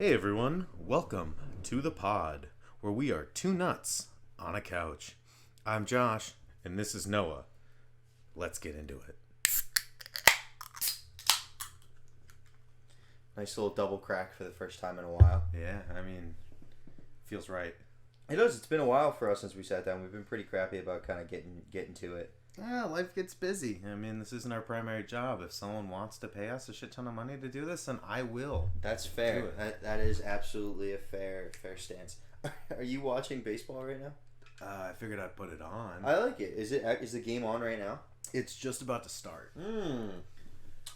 Hey everyone, welcome to the pod, where we are two nuts on a couch. I'm Josh, and this is Noah. Let's get into it. Nice little double crack for the first time in a while. Yeah, feels right. It does. It's been a while for us since we sat down. We've been pretty crappy about kind of getting to it. Yeah, life gets busy. This isn't our primary job. If someone wants to pay us a shit ton of money to do this, then I will. That's fair. That is absolutely a fair stance. Are you watching baseball right now? I figured I'd put it on. I like it. Is the game on right now? It's just about to start.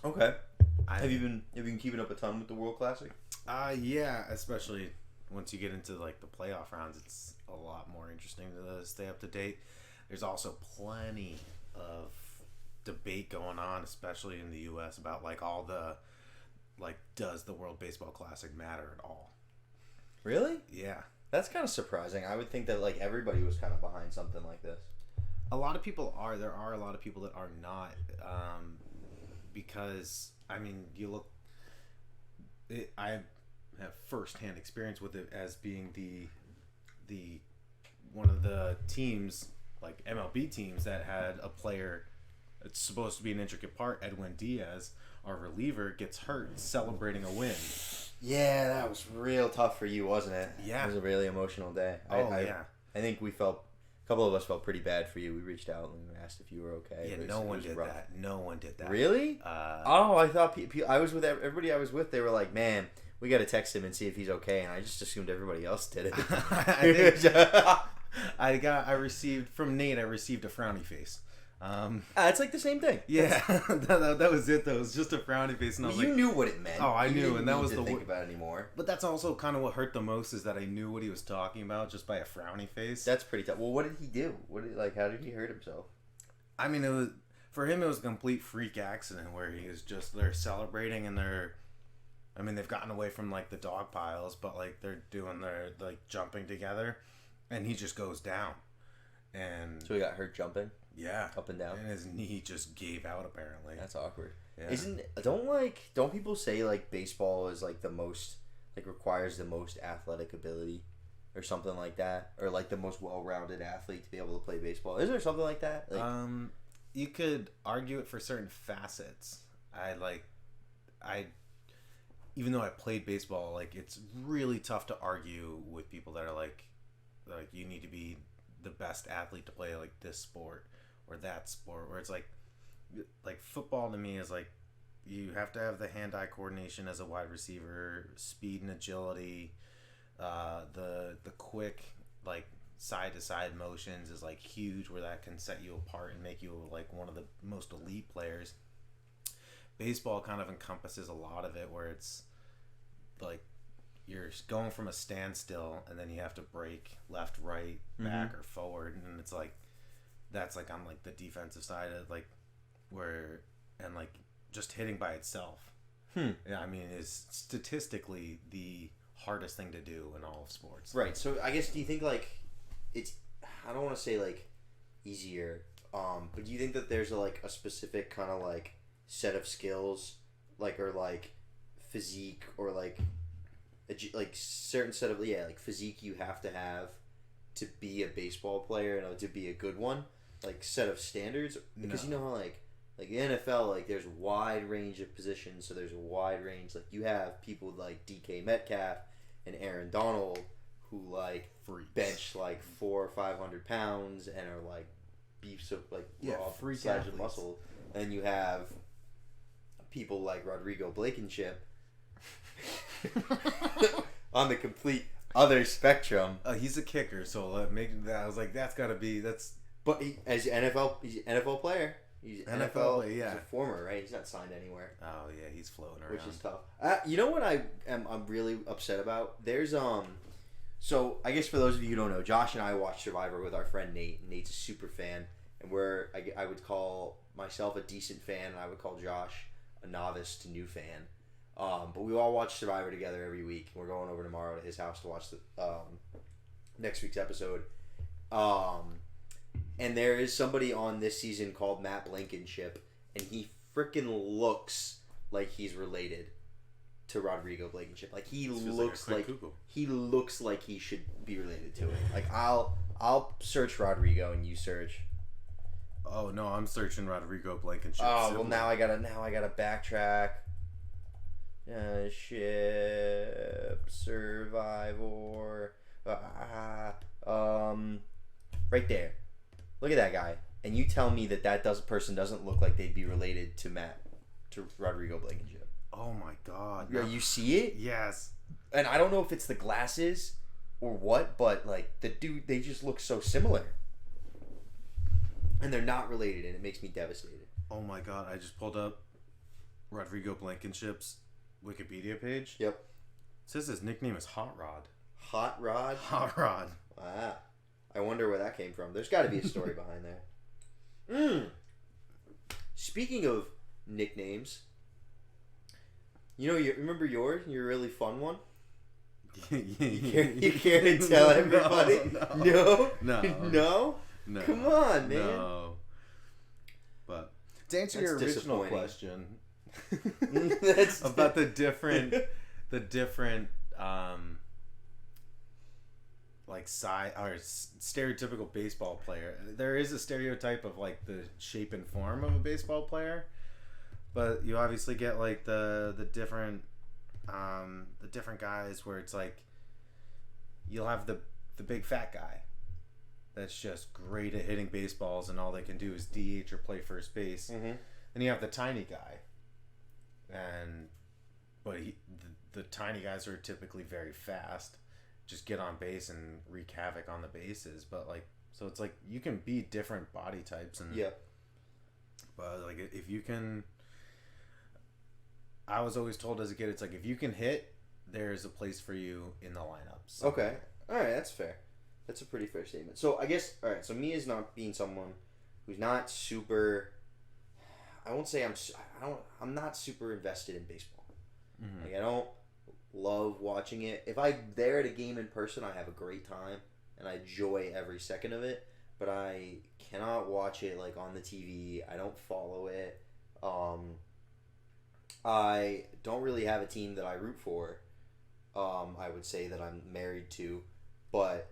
Okay. Have you been keeping up a ton with the World Classic? Yeah, especially once you get into like the playoff rounds, it's a lot more interesting to stay up to date. There's also plenty of debate going on, especially in the U.S. about like all the does the World Baseball Classic matter at all? Really? Yeah. That's kind of surprising. I would think that like everybody was kind of behind something like this. A lot of people are. There are a lot of people that are not, because you look. I have firsthand experience with it as being the one of the teams, like MLB teams, that had a player. It's supposed to be an intricate part. Edwin Diaz, our reliever, gets hurt celebrating a win. Yeah, that was real tough for you, wasn't it? Yeah. It was a really emotional day. Yeah. I think a couple of us felt pretty bad for you. We reached out and we asked if you were okay. Yeah, no one did that. No one did that. Really? I thought I was with everybody I was with. They were like, "Man, we got to text him and see if he's okay." And I just assumed everybody else did it. I received from Nate. I received a frowny face. It's like the same thing. Yeah, that was it though. It was just a frowny face, and I was you knew what it meant. Oh, I knew, and that was the think about it anymore. But that's also kind of what hurt the most, is that I knew what he was talking about just by a frowny face. That's pretty tough. Well, what did he do? How did he hurt himself? It was for him. It was a complete freak accident where he was just they're celebrating and they've gotten away from like the dog piles, but like they're doing their like jumping together, and he just goes down, and so he got hurt jumping. Yeah, up and down, and his knee just gave out. Apparently, that's awkward. Yeah. Don't people say like baseball is like the most requires the most athletic ability, or something like that, or like the most well-rounded athlete to be able to play baseball? Is there something like that? You could argue it for certain facets. Even though I played baseball, like it's really tough to argue with people that are like you need to be the best athlete to play like this sport or that sport, where it's like football to me is like you have to have the hand-eye coordination as a wide receiver, speed and agility, the quick like side-to-side motions is like huge, where that can set you apart and make you like one of the most elite players. Baseball kind of encompasses a lot of it, where it's like you're going from a standstill and then you have to break left, right, back, or forward, and it's like that's like on like the defensive side of like where, and like just hitting by itself. Yeah, is statistically the hardest thing to do in all of sports. Right. So I guess, do you think like it's, I don't want to say like easier, but do you think that there's a specific kind of like set of skills, or like physique, or like certain set of physique you have to have to be a baseball player and to be a good one, set of standards? Because you know how like the NFL, there's a wide range of positions, so there's a wide range, you have people like DK Metcalf and Aaron Donald who Freaks. bench 400 or 500 pounds and are beefs of raw freak size of athletes. muscle, and you have people like Rodrigo Blankenship on the complete other spectrum. He's a kicker, so make that. I was like, that's gotta be that's. But he's an NFL player. He's NFL, yeah. He's a former, right? He's not signed anywhere. Oh yeah, he's floating around, which is tough. You know what I'm really upset about? There's So I guess for those of you who don't know, Josh and I watched Survivor with our friend Nate. Nate's a super fan, and I would call myself a decent fan, and I would call Josh a novice to new fan. But we all watch Survivor together every week. We're going over tomorrow to his house to watch the next week's episode. And there is somebody on this season called Matt Blankenship, and he freaking looks like he's related to Rodrigo Blankenship. Like he This feels looks like a like quick Google. he looks like he should be related to it. Like I'll search Rodrigo and you search. Oh no, I'm searching Rodrigo Blankenship. Oh well, now I gotta backtrack. Ship Survivor. Right there. Look at that guy. And you tell me that person doesn't look like they'd be related to Rodrigo Blankenship. Oh my god. Yeah, you see it? Yes. And I don't know if it's the glasses or what, but like the dude, they just look so similar. And they're not related, and it makes me devastated. Oh my god, I just pulled up Rodrigo Blankenship's Wikipedia page. Yep. It says his nickname is Hot Rod. Hot Rod? Hot Rod. Wow. I wonder where that came from. There's got to be a story behind there. Speaking of nicknames, you remember yours? Your really fun one? You care to tell everybody? No. No? No. Come on, man. No. But to answer That's your original disappointing. question That's about the different like stereotypical baseball player. There is a stereotype of like the shape and form of a baseball player, but you obviously get like the different guys where it's like you'll have the big fat guy that's just great at hitting baseballs and all they can do is DH or play first base. Mm-hmm. Then you have the tiny guy, but the tiny guys are typically very fast, just get on base and wreak havoc on the bases. But like, so it's like you can be different body types and Yeah. But like if you can, I was always told as a kid, it's like if you can hit, there's a place for you in the lineups. Okay. All right, that's fair. That's a pretty fair statement. So I guess, all right, so me is not being someone who's not super, I won't say I'm not super invested in baseball. Mm-hmm. Like I don't love watching it. If I'm there at a game in person, I have a great time and I enjoy every second of it, but I cannot watch it like on the TV. I don't follow it. I don't really have a team that I root for. I would say that I'm married to, but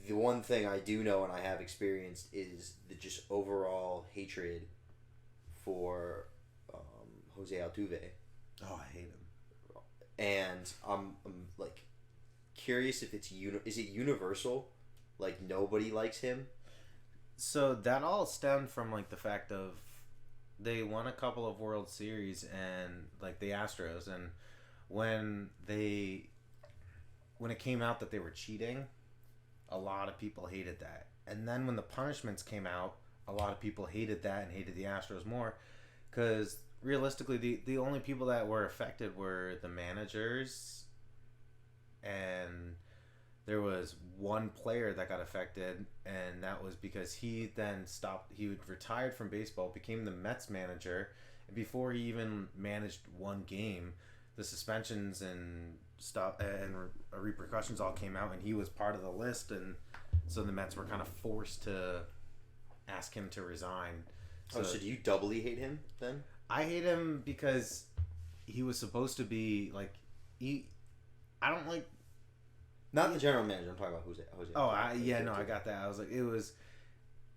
the one thing I do know and I have experienced is the just overall hatred for Jose Altuve. Oh, I hate him. And I'm like curious if is it universal? Like nobody likes him? So that all stemmed from like the fact of they won a couple of World Series and like the Astros, and when it came out that they were cheating, a lot of people hated that. And then when the punishments came out, a lot of people hated that and hated the Astros more because realistically the only people that were affected were the managers, and there was one player that got affected, and that was because he retired from baseball, became the Mets manager, and before he even managed one game, the suspensions and repercussions all came out, and he was part of the list, and so the Mets were kind of forced to ask him to resign. So do you doubly hate him then? I hate him because he was supposed to be like I don't like. Not the general manager. I'm talking about Jose. Oh, I got that. I was like, it was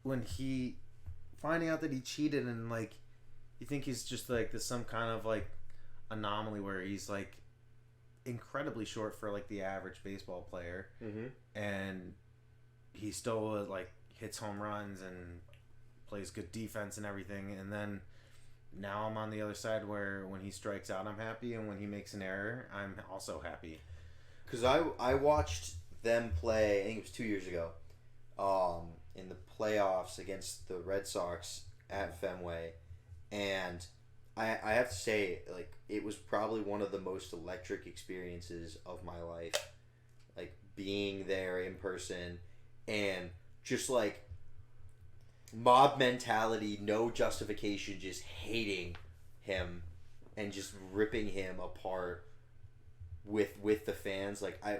when he finding out that he cheated, and like you think he's just like this some kind of like anomaly where he's like incredibly short for like the average baseball player, and he still like hits home runs and plays good defense and everything. And then now I'm on the other side where when he strikes out, I'm happy, and when he makes an error, I'm also happy. Because I watched them play, I think it was 2 years ago, in the playoffs against the Red Sox at Fenway, and I have to say, like, it was probably one of the most electric experiences of my life, like, being there in person, and just, like, mob mentality, no justification, just hating him, and just ripping him apart with the fans. Like I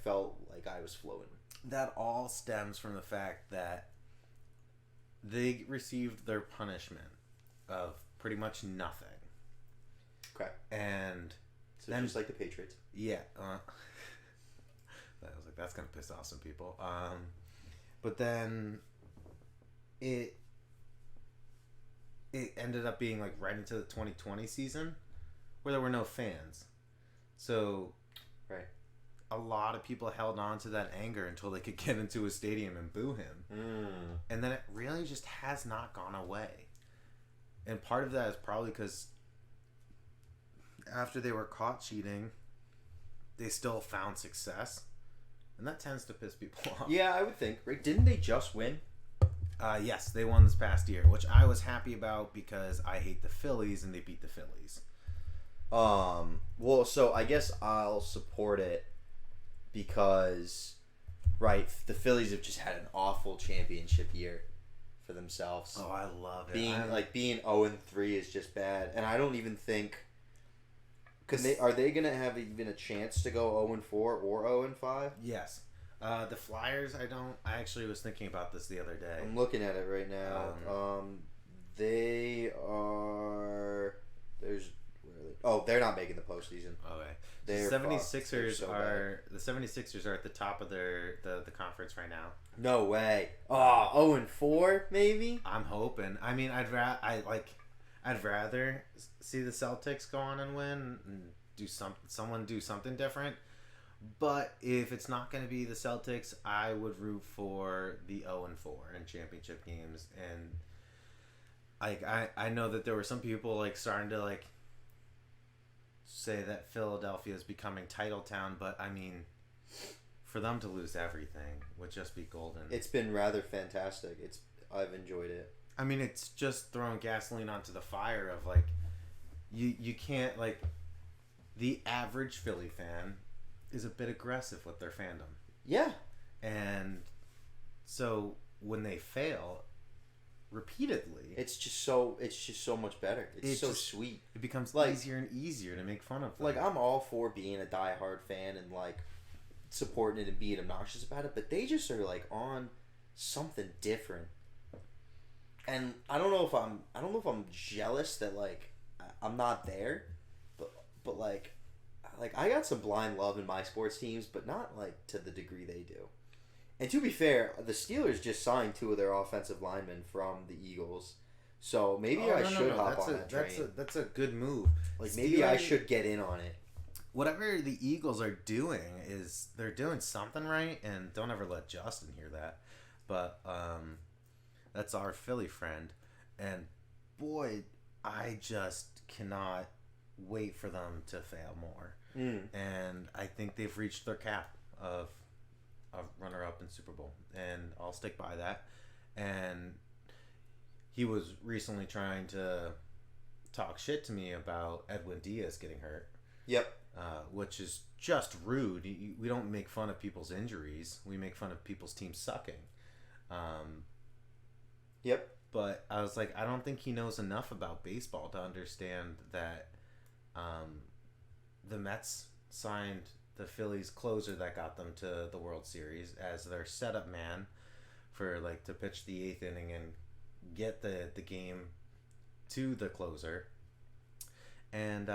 felt like I was floating. That all stems from the fact that they received their punishment of pretty much nothing, Okay. And So then, just like the Patriots. yeah, I was like, that's gonna piss off some people. But then it ended up being like right into the 2020 season where there were no fans. So right, a lot of people held on to that anger until they could get into a stadium and boo him. And then it really just has not gone away. And part of that is probably because after they were caught cheating, they still found success. And that tends to piss people off. Yeah, I would think. Right? Didn't they just win? Yes, they won this past year, which I was happy about because I hate the Phillies and they beat the Phillies. Well, so I guess I'll support it because, right, the Phillies have just had an awful championship year for themselves. Oh, I love it. Being 0-3 is just bad, and I don't even think. Are they gonna have even a chance to go 0-4 or 0-5? Yes. The Flyers, I actually was thinking about this the other day. I'm looking at it right now. They are. They're not making the postseason. Okay. They're The 76ers so are the 76ers are at the top of the conference right now. No way. 0-4 maybe. I'm hoping. I mean, I'd rather see the Celtics go on and win and someone do something different. But if it's not going to be the Celtics, I would root for the 0-4 in championship games. And I know that there were some people like starting to like say that Philadelphia is becoming title town, but I mean, for them to lose everything would just be golden. It's been rather fantastic. I've enjoyed it. I mean, it's just throwing gasoline onto the fire of like, you can't like, the average Philly fan is a bit aggressive with their fandom. Yeah. And so when they fail repeatedly, it's just so much better. It's so sweet. It becomes like, easier and easier to make fun of them. Like, I'm all for being a diehard fan and like supporting it and being obnoxious about it, but they just are like on something different. And I don't know if I'm jealous that like I'm not there, but like I got some blind love in my sports teams, but not like to the degree they do. And to be fair, the Steelers just signed 2 of their offensive linemen from the Eagles, so maybe I should hop on that train. That's a good move. Like maybe I should get in on it. Whatever the Eagles are doing is they're doing something right, and don't ever let Justin hear that. But that's our Philly friend, and boy, I just cannot wait for them to fail more. And I think they've reached their cap of runner-up in Super Bowl, and I'll stick by that. And he was recently trying to talk shit to me about Edwin Diaz getting hurt. Yep. Which is just rude. We don't make fun of people's injuries. We make fun of people's teams sucking. Yep. But I was like, I don't think he knows enough about baseball to understand that the Mets signed the Phillies closer that got them to the World Series as their setup man for like to pitch the 8th inning and get the game to the closer. And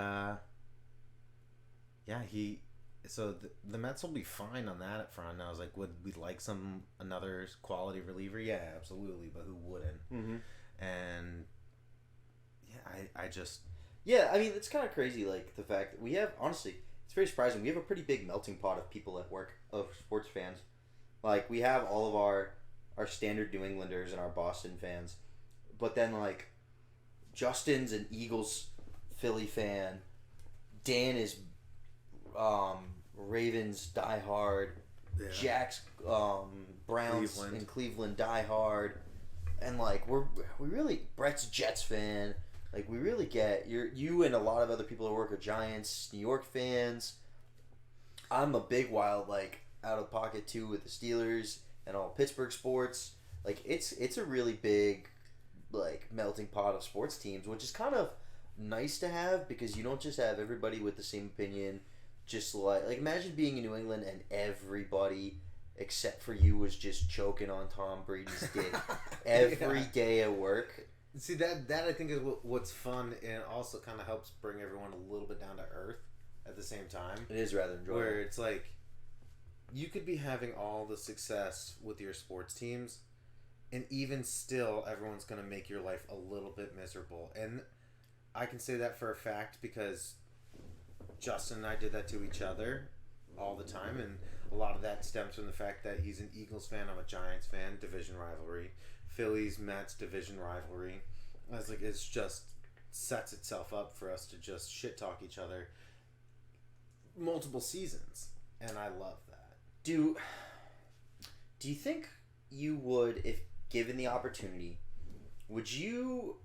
so the Mets will be fine on that front. And I was like, would we like another quality reliever? Yeah, absolutely, but who wouldn't? Mm-hmm. And yeah, I just... Yeah, I mean, it's kind of crazy, like, the fact that we have, honestly, it's very surprising. We have a pretty big melting pot of people at work, of sports fans. Like, we have all of our standard New Englanders and our Boston fans. But then, like, Justin's an Eagles Philly fan. Dan is Ravens diehard. Yeah. Jack's Browns in Cleveland diehard. And, like, we really... Brett's Jets fan. Like, we really get... You and a lot of other people at work are Giants, New York fans. I'm a big wild, like, out of pocket, too, with the Steelers and all Pittsburgh sports. Like, it's a really big, like, melting pot of sports teams, which is kind of nice to have because you don't just have everybody with the same opinion. Just, like imagine being in New England and everybody except for you was just choking on Tom Brady's dick every day at work. See that I think is what's fun, and also kind of helps bring everyone a little bit down to earth at the same time. It is rather enjoyable. Where it's like you could be having all the success with your sports teams, and even still, everyone's gonna make your life a little bit miserable. And I can say that for a fact because Justin and I did that to each other all the time, and a lot of that stems from the fact that he's an Eagles fan, I'm a Giants fan, division rivalry. Phillies, Mets, division rivalry. I was like, it's just sets itself up for us to just shit talk each other multiple seasons, and I love that. Do you think you would, if given the opportunity, would you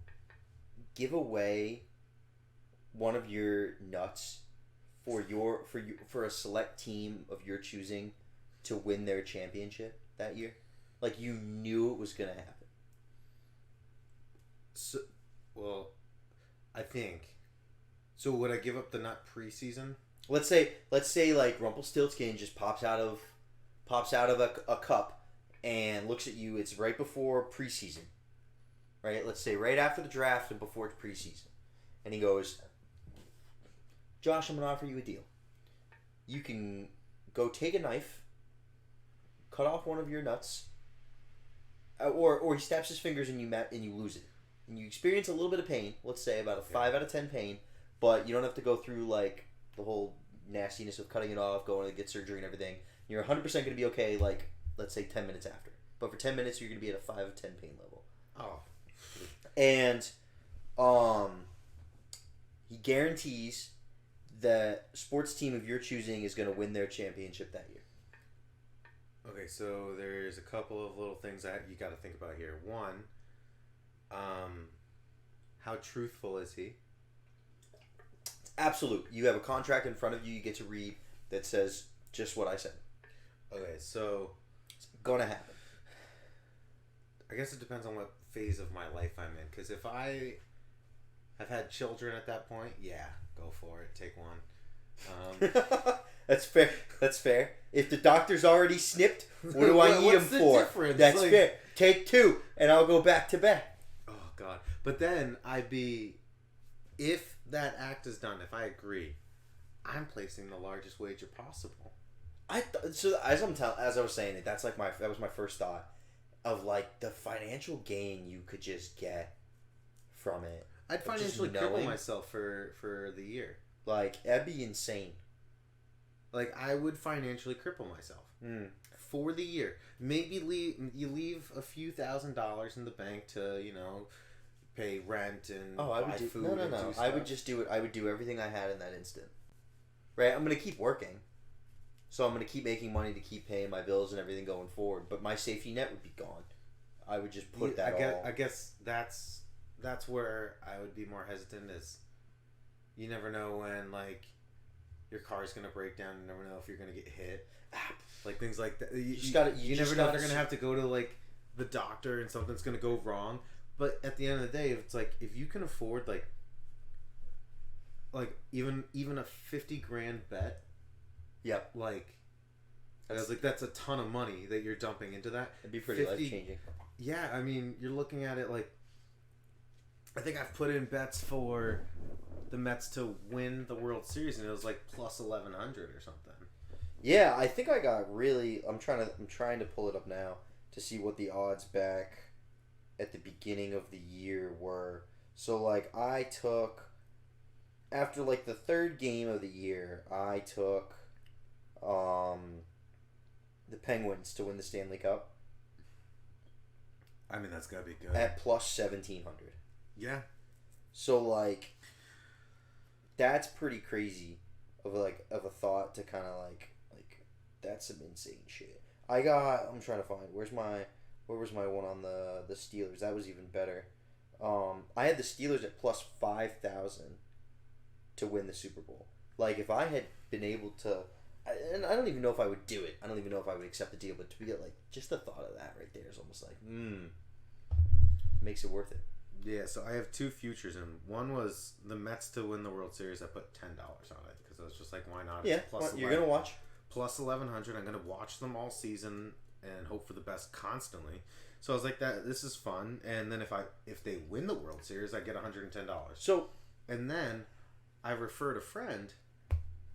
give away one of your nuts for a select team of your choosing to win their championship that year? Like you knew it was gonna happen. So, well, I think. So would I give up the nut preseason? Let's say like Rumpelstiltskin just pops out of a cup and looks at you. It's right before preseason, right? Let's say right after the draft and before it's preseason, and he goes, "Josh, I'm gonna offer you a deal. You can go take a knife, cut off one of your nuts, or he snaps his fingers and you lose it, and you experience a little bit of pain. Let's say about a 5 out of 10 pain, but you don't have to go through like the whole nastiness of cutting it off, going to get surgery and everything. You're 100% going to be okay. Like let's say 10 minutes after, but for 10 minutes you're going to be at a 5 of 10 pain level. Oh, and he guarantees that sports team of your choosing is going to win their championship that year. Okay, so there's a couple of little things that you got to think about here. One, how truthful is he? Absolute. You have a contract in front of you. You get to read that says just what I said. Okay, so it's gonna happen. I guess it depends on what phase of my life I'm in. Because if I have had children at that point, yeah, go for it. Take one. That's fair. That's fair. If the doctor's already snipped, what do I need him for? Difference? That's like, fair. Take 2, and I'll go back to back. Oh God! But then if that act is done, if I agree, I'm placing the largest wager possible. So as I was saying it, that was my first thought of like the financial gain you could just get from it. I'd financially cripple myself for the year. Like that'd be insane. Like I would financially cripple myself for the year. Maybe leave a few $1,000s in the bank to pay rent and buy food. No. I would just do it. I would do everything I had in that instant. Right. I'm gonna keep working, so I'm gonna keep making money to keep paying my bills and everything going forward. But my safety net would be gone. I would just put that all. I guess that's where I would be more hesitant. Is you never know when like your car's gonna break down. You never know if you're gonna get hit. Like things like that. You never know if they're gonna have to go to like the doctor and something's gonna go wrong. But at the end of the day, it's like if you can afford like even a $50,000 bet. Yep. That's a ton of money that you're dumping into that. It'd be pretty life changing. Yeah, I mean, you're looking at it like I think I've put in bets for the Mets to win the World Series, and it was like plus 1,100 or something. Yeah, I think I got really. I'm trying to pull it up now to see what the odds back at the beginning of the year were. So like I took after like the third game of the year, I took the Penguins to win the Stanley Cup. I mean, that's gotta be good. At plus 1,700. Yeah. So like that's pretty crazy of a thought to kind of like that's some insane shit. I'm trying to find where was my one on the Steelers. That was even better. I had the Steelers at plus 5,000 to win the Super Bowl. Like if I had been able to, and I don't even know if I would do it. I don't even know if I would accept the deal. But to get like just the thought of that right there is almost like makes it worth it. Yeah, so I have two futures, and one was the Mets to win the World Series. I put $10 on it because I was just like, why not? Yeah, you're gonna watch plus 1,100. I'm gonna watch them all season and hope for the best constantly. So I was like, that this is fun. And then if they win the World Series, I get $110. So, and then I referred a friend.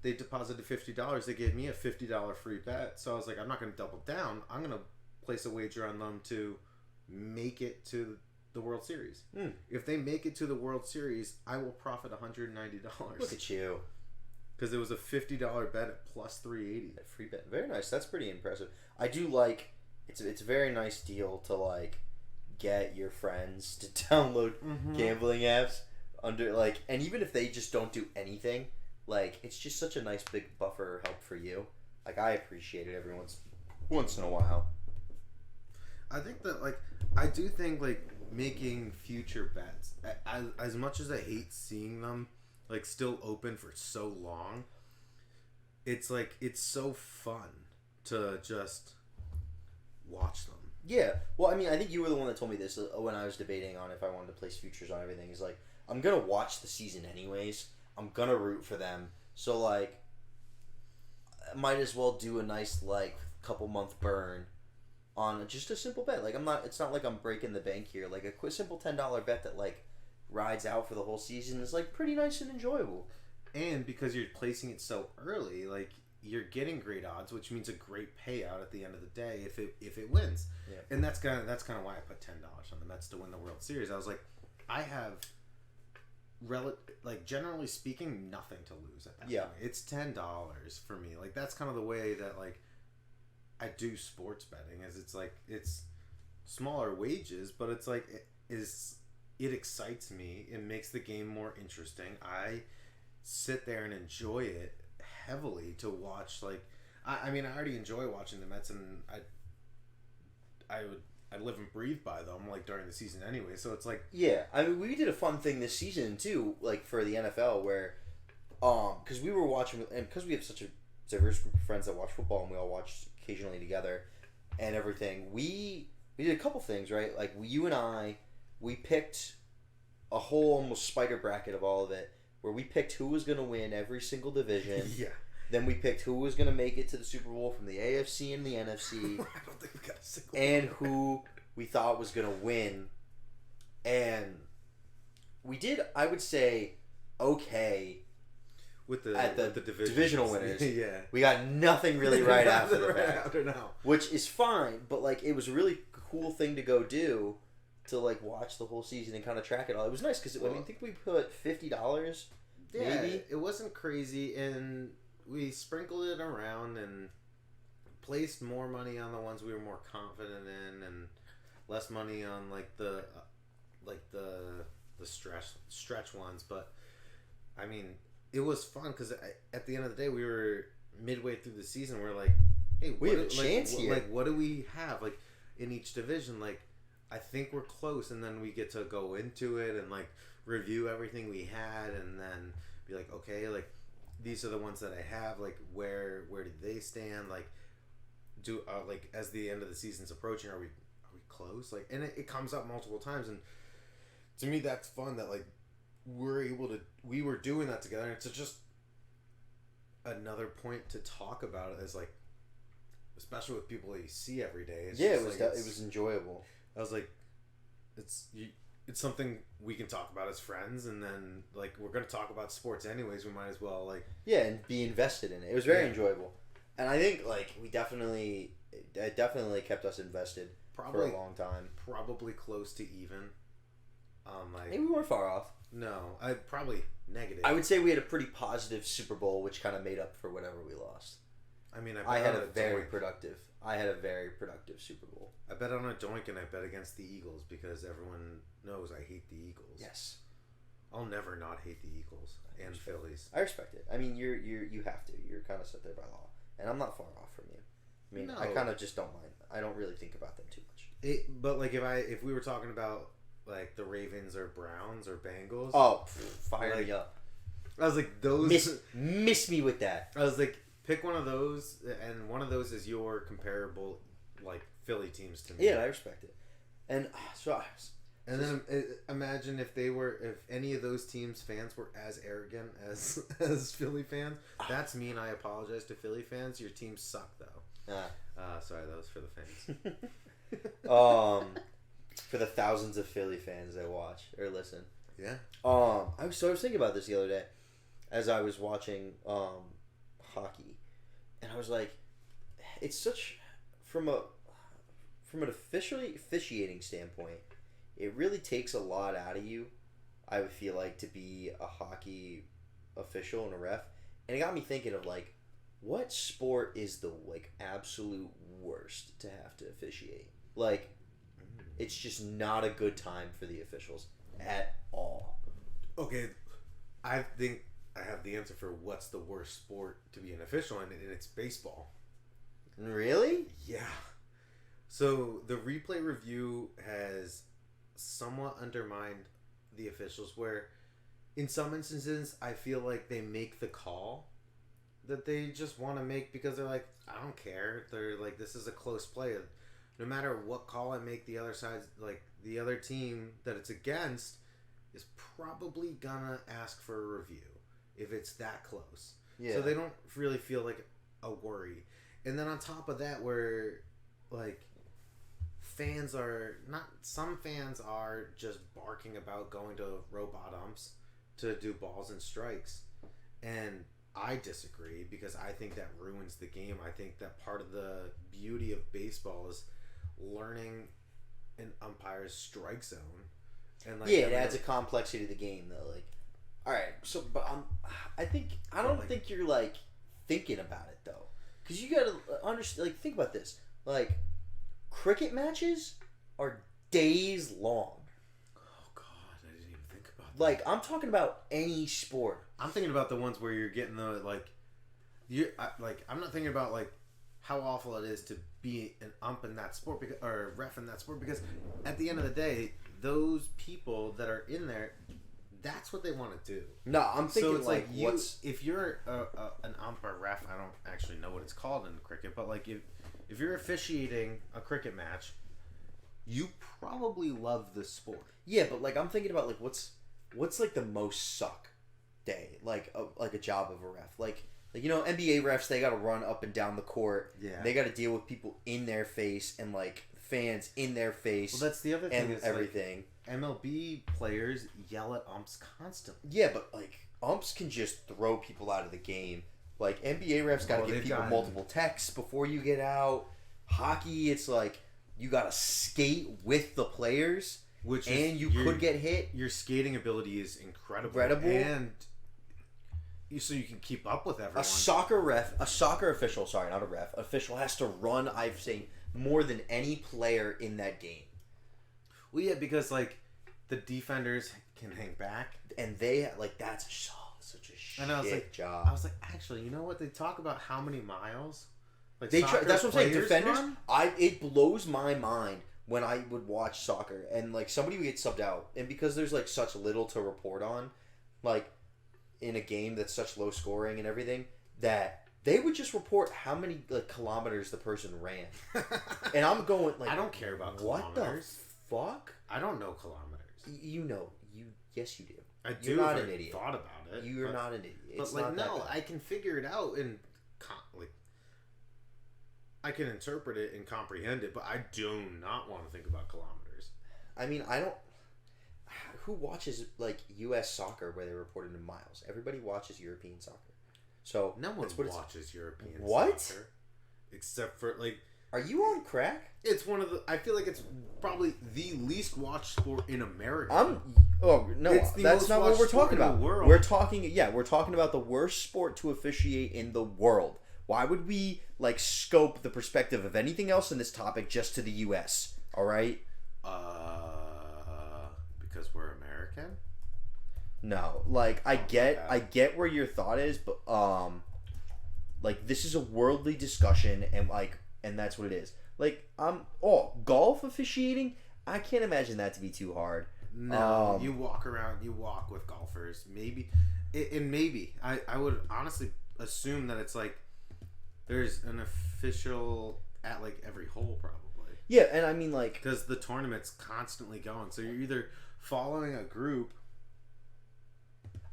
They deposited $50. They gave me a $50 free bet. So I was like, I'm not going to double down. I'm going to place a wager on them to make it to the World Series. If they make it to the World Series, I will profit $190. Look at you. Because it was a $50 bet at plus 380. A free bet. Very nice. That's pretty impressive. I do like, it's a very nice deal to like get your friends to download gambling apps under like, and even if they just don't do anything, like it's just such a nice big buffer help for you. Like I appreciate it every once in a while. I think that like I do think like making future bets as much as I hate seeing them like still open for so long, it's like it's so fun to just watch them. Yeah. Well, I mean, I think you were the one that told me this when I was debating on if I wanted to place futures on everything. Is like I'm gonna watch the season anyways. I'm gonna root for them. So like, I might as well do a nice like couple month burn on just a simple bet. Like I'm not. It's not like I'm breaking the bank here. Like a quick simple $10 bet that like rides out for the whole season is like pretty nice and enjoyable. And because you're placing it so early, like you're getting great odds, which means a great payout at the end of the day if it wins. Yeah. And that's kind of why I put $10 on the Mets to win the World Series. I was like, I have generally speaking, nothing to lose at that point. It's $10 for me. Like that's kind of the way that like I do sports betting. Is it's like it's smaller wages, but it's like it excites me. It makes the game more interesting. I sit there and enjoy it heavily to watch. Like I mean, I already enjoy watching the Mets, and I live and breathe by them like during the season anyway. So it's like I mean, we did a fun thing this season too, like for the NFL, where because we were watching, and because we have such a diverse group of friends that watch football, and we all watch occasionally together and everything. We did a couple things, right? Like you and I, we picked a whole almost spider bracket of all of it, where we picked who was going to win every single division. yeah. Then we picked who was going to make it to the Super Bowl from the AFC and the NFC. I don't think we got a single and who we thought was going to win. And we did, I would say, okay with the divisional winners. Yeah. We got nothing really right after the right fact, after now. which is fine, but like it was a really cool thing to go do, to like watch the whole season and kind of track it all. It was nice because I think we put $50 maybe. It wasn't crazy, and we sprinkled it around and placed more money on the ones we were more confident in, and less money on like the stretch ones. But I mean, it was fun because at the end of the day, we were midway through the season. We're like, hey, we have a chance here. Like, what do we have like in each division? Like, I think we're close, and then we get to go into it and like review everything we had, and then be like, okay, like these are the ones that I have. Like, where did they stand? Like, like as the end of the season's approaching, are we close? Like, and it comes up multiple times, and to me, that's fun. That like we were doing that together, and it's just another point to talk about it as like, especially with people that you see every day. It's it was enjoyable. I was like, it's something we can talk about as friends, and then like we're gonna talk about sports anyways. We might as well like and be invested in it. It was very enjoyable, and I think like it definitely kept us invested for a long time. Probably close to even. Maybe we weren't far off. No, I probably negative. I would say we had a pretty positive Super Bowl, which kind of made up for whatever we lost. I mean, I had a very productive Super Bowl. I bet on a doink, and I bet against the Eagles because everyone knows I hate the Eagles. Yes, I'll never not hate the Eagles and Phillies. I respect it. I mean, you have to. You're kind of set there by law, and I'm not far off from you. I mean, no. I kind of just don't mind. I don't really think about them too much. But like if we were talking about like the Ravens or Browns or Bengals, fire me up. I was like, those miss me with that. I was like, pick one of those, and one of those is your comparable like Philly teams to me. Yeah, I respect it. And so And then imagine if any of those teams' fans were as arrogant as Philly fans. That's mean. I apologize to Philly fans. Your teams suck, though. Sorry, that was for the fans. For the thousands of Philly fans that watch or listen. Yeah. I was thinking about this the other day, as I was watching hockey, and I was like, it's such from an officiating standpoint. It really takes a lot out of you, I would feel like, to be a hockey official and a ref. And it got me thinking of, like, what sport is the, like, absolute worst to have to officiate? Like, it's just not a good time for the officials at all. Okay, I think I have the answer for what's the worst sport to be an official in, and it's baseball. Really? Yeah. So the replay review has somewhat undermined the officials, where in some instances I feel like they make the call that they just want to make because they're like, I don't care. They're like, this is a close play. No matter what call I make, the other side, like the other team that it's against, is probably gonna ask for a review if it's that close. Yeah. So they don't really feel like a worry. And then on top of that, where like some fans are just barking about going to robot umps to do balls and strikes, and I disagree because I think that ruins the game. I think that part of the beauty of baseball is learning an umpire's strike zone, and like it adds a complexity to the game, though. Like, all right, so but I don't think you're like thinking about it though, because you gotta understand. Like, think about this. Like, cricket matches are days long. Oh God, I didn't even think about that. Like, I'm talking about any sport. I'm thinking about the ones where you're getting the I'm not thinking about like how awful it is to be an ump in that sport or a ref in that sport, because at the end of the day, those people that are in there, that's what they want to do. No, I'm thinking so it's like what's if you're an ump or ref, I don't actually know what it's called in cricket, but like if you're officiating a cricket match, you probably love the sport. Yeah, but like I'm thinking about like what's like the most suck day, like a job of a ref, like you know, NBA refs, they got to run up and down the court. Yeah, they got to deal with people in their face and like fans in their face. Well, that's the other thing. And everything. Like, MLB players yell at umps constantly. Yeah, but like umps can just throw people out of the game. Like NBA refs got to give people multiple texts before you get out. Hockey, it's like you got to skate with the players, you could get hit. Your skating ability is incredible, and so you can keep up with everyone. A soccer official, sorry, not a ref, official has to run, I've seen, more than any player in that game. Well, yeah, because like the defenders can hang back, and they like that's such a shit job. I was like, actually, you know what? They talk about how many miles. Like that's what I'm saying. Defenders, it blows my mind when I would watch soccer and like somebody would get subbed out, and because there's like such little to report on, like in a game that's such low scoring and everything, that they would just report how many like kilometers the person ran. And I'm going like, I don't care about kilometers. What the fuck? I don't know kilometers. Yes you do. I do. You're not an idiot. Thought about it. You're not an idiot. But like, no, I can figure it out and like I can interpret it and comprehend it, but I do not want to think about kilometers. I mean, I don't. Who watches like U.S. soccer where they report it in miles? Everybody watches European soccer. So no one watches European soccer. Except for like. Are you on crack? It's one of the. I feel like it's probably the least watched sport in America. That's not what we're talking about. We're talking about the worst sport to officiate in the world. Why would we like scope the perspective of anything else in this topic just to the U.S.? All right. Because we're American. No, like I get where your thought is, but like this is a worldly discussion, and that's what it is. Like golf officiating, I can't imagine that to be too hard. No, you walk with golfers, maybe, I would honestly assume that it's like there's an official at like every hole probably. Yeah, and I mean like because the tournament's constantly going. So you're either following a group.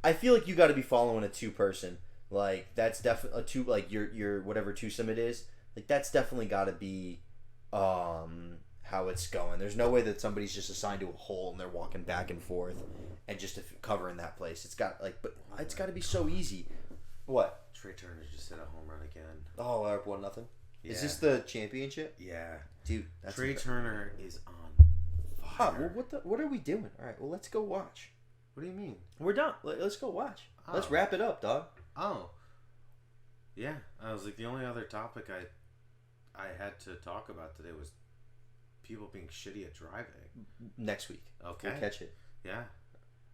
I feel like you got to be following a 2-person. Like that's definitely a 2 like your whatever twosome it is. Like that's definitely got to be how it's going. There's no way that somebody's just assigned to a hole and they're walking back and forth and just covering that place. It's got but it's got to be so easy. What? Trey Turner just hit a home run again. Oh, I 1-0. Yeah. Is this the championship? Yeah, Dude, that's Trey Turner is on Huh, fire. well, what are we doing? All right, well, let's go watch. What do you mean? We're done. Let's go watch. Oh. Let's wrap it up, dog. Oh, yeah. I was like, the only other topic I had to talk about today was people being shitty at driving. Next week. Okay. We'll catch it. Yeah,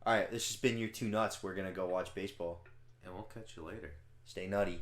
All right, this has been your 2 nuts. We're going to go watch baseball. and we'll catch you later. Stay nutty.